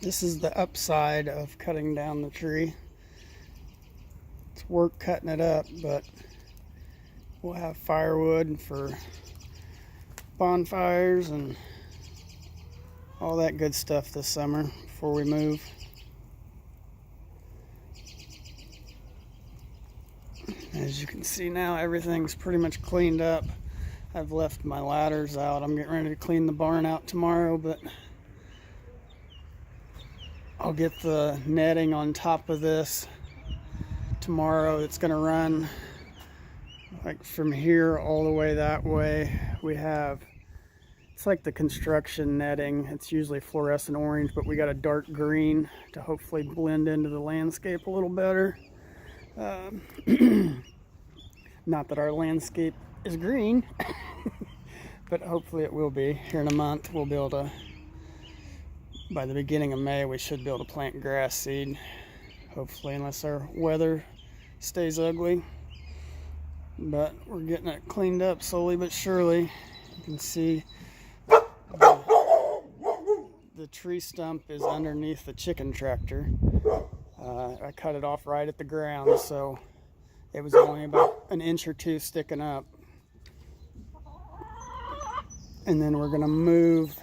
This is the upside of cutting down the tree. It's work cutting it up, but we'll have firewood for bonfires and all that good stuff this summer before we move. As you can see now, everything's pretty much cleaned up. I've left my ladders out. I'm getting ready to clean the barn out tomorrow, but I'll get the netting on top of this tomorrow. It's going to run like from here all the way that way. It's like the construction netting. It's usually fluorescent orange, but we got a dark green to hopefully blend into the landscape a little better. Not that our landscape is green, but hopefully it will be. Here in a month, we'll be able to, by the beginning of May, we should be able to plant grass seed. Hopefully, unless our weather stays ugly. But we're getting it cleaned up slowly but surely. You can see the tree stump is underneath the chicken tractor. I cut it off right at the ground, so it was only about an inch or two sticking up. And then we're gonna move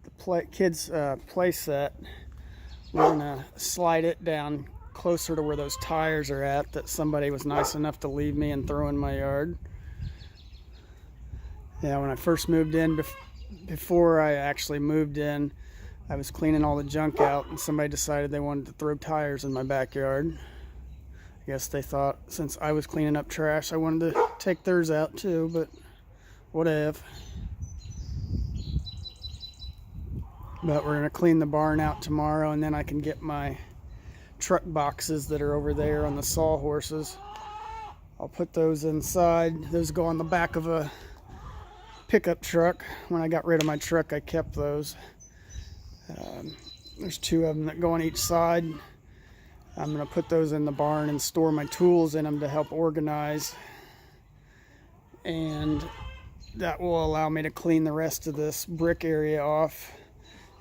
the kids' play set. We're gonna slide it down closer to where those tires are at that somebody was nice enough to leave me and throw in my yard. Yeah, when I first moved in, before I actually moved in, I was cleaning all the junk out and somebody decided they wanted to throw tires in my backyard. I guess they thought since I was cleaning up trash, I wanted to take theirs out too, but whatever. But we're gonna clean the barn out tomorrow, and then I can get my truck boxes that are over there on the sawhorses. I'll put those inside. Those go on the back of a pickup truck. When I got rid of my truck, I kept those. There's two of them that go on each side. I'm gonna put those in the barn and store my tools in them to help organize. And that will allow me to clean the rest of this brick area off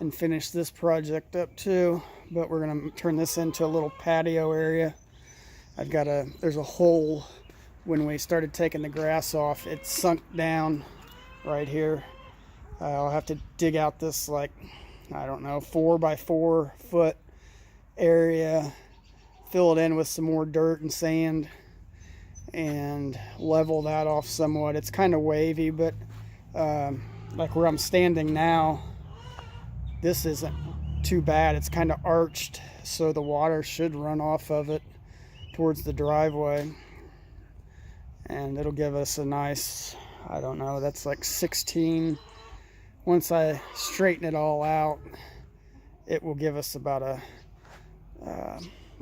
and finish this project up too. But we're gonna turn this into a little patio area. There's a hole. When we started taking the grass off, it sunk down right here. I'll have to dig out this, like, I don't know, 4 by 4 foot area, fill it in with some more dirt and sand, and level that off somewhat. It's kind of wavy, but like where I'm standing now, this isn't too bad. It's kind of arched, so the water should run off of it towards the driveway, and it'll give us a nice, I don't know, that's like 16. Once I straighten it all out, it will give us about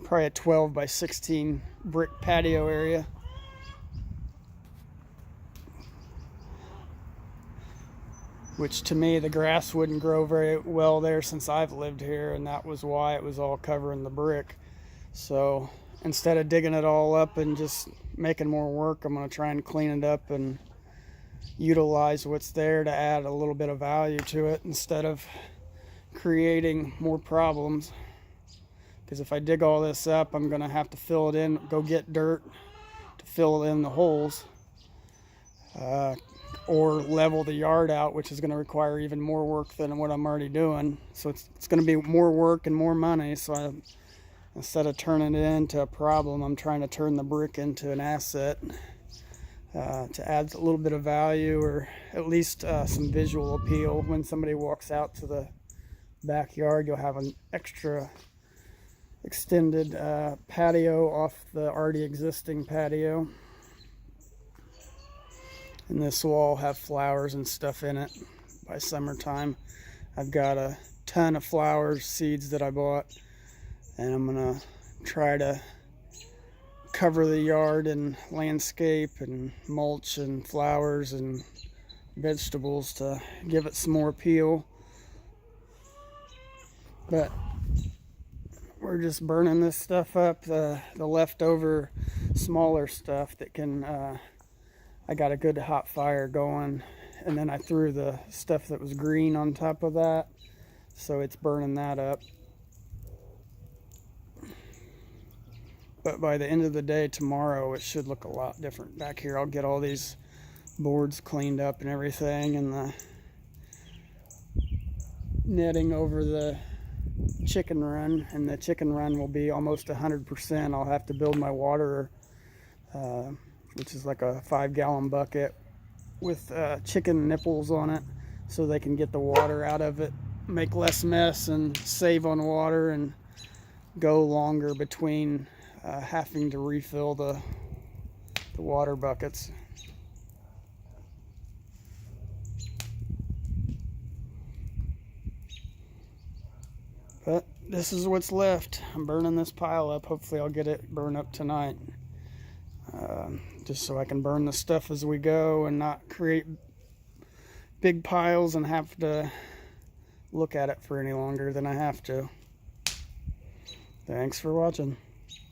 probably a 12 by 16 brick patio area. Which to me, the grass wouldn't grow very well there since I've lived here, and that was why it was all covering the brick. So instead of digging it all up and just making more work, I'm going to try and clean it up and utilize what's there to add a little bit of value to it instead of creating more problems. Because if I dig all this up, I'm going to have to fill it in, go get dirt to fill in the holes, or level the yard out, which is going to require even more work than what I'm already doing. So it's going to be more work and more money. So instead of turning it into a problem, I'm trying to turn the brick into an asset, to add a little bit of value, or at least some visual appeal. When somebody walks out to the backyard, you'll have an extra extended patio off the already existing patio. And this will all have flowers and stuff in it by summertime. I've got a ton of flowers, seeds that I bought, and I'm gonna try to cover the yard in landscape and mulch and flowers and vegetables to give it some more appeal. But we're just burning this stuff up, the leftover smaller stuff that can, I got a good hot fire going, and then I threw the stuff that was green on top of that. so it's burning that up. But by the end of the day tomorrow, it should look a lot different back here. I'll get all these boards cleaned up and everything, and the netting over the chicken run, and the chicken run will be almost 100%. I'll have to build my water, which is like a 5-gallon bucket with chicken nipples on it, so they can get the water out of it, make less mess, and save on water, and go longer between having to refill the water buckets. But this is what's left. I'm burning this pile up. Hopefully I'll get it burned up tonight, just so I can burn the stuff as we go and not create big piles and have to look at it for any longer than I have to. Thanks for watching.